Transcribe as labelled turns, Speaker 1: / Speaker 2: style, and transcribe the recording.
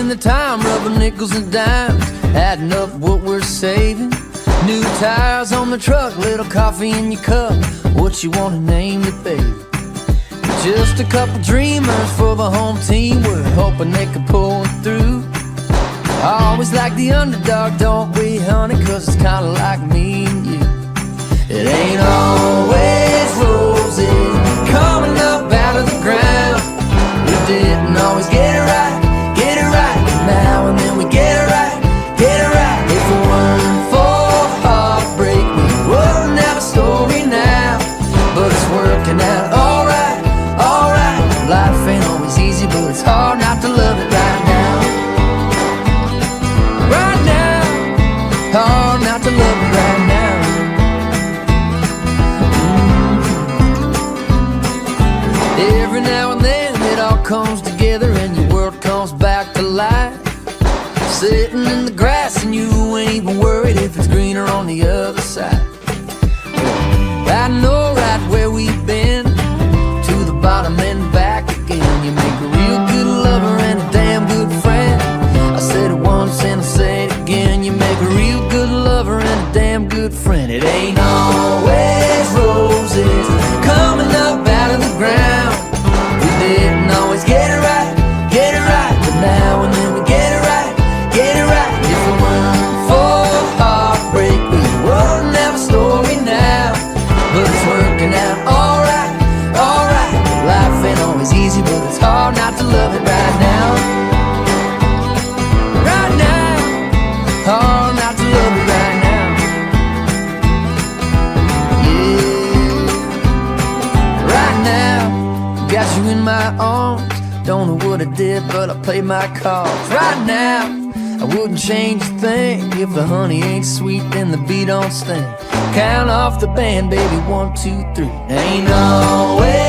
Speaker 1: the time, rubbing nickels and dimes, adding up what we're saving. New tires on the truck, little coffee in your cup. What you wanna name it, baby? Just a couple dreamers for the home team. We're hoping they can pull it through. Always like the underdog, don't we, honey? Cause it's kinda like me and you. It ain't always roses coming up out of the ground. We didn't always get it right, but now and then we get it right. If it weren't for heartbreak, we wouldn't have a story now. But it's working out alright. Life ain't always easy, but it's hard not to love it right now. Hard not to love it right now. Every now and then it all comes together and your world comes back to life. Sitting in the grass and you ain't even worried if it's greener on the other side. I know right where we've been, to the bottom and back again. You make a real good lover and a damn good friend. I said it once and I'll say it again. You make a real good lover and a damn good friend. It ain't always roses coming up out of the ground. We didn't always get it right, but now and then we get it right. If it weren't for heartbreak, we wouldn't have a story now. But it's working out alright. Life ain't always easy, but it's hard not to love it right now. Hard not to love it right now. Yeah. Right now, got you in my arms. Don't know what I did, but I played my cards. Right now, I wouldn't change a thing. If the honey ain't sweet, then the beat don't sting. Count off the band, baby, 1, 2, 3. Ain't always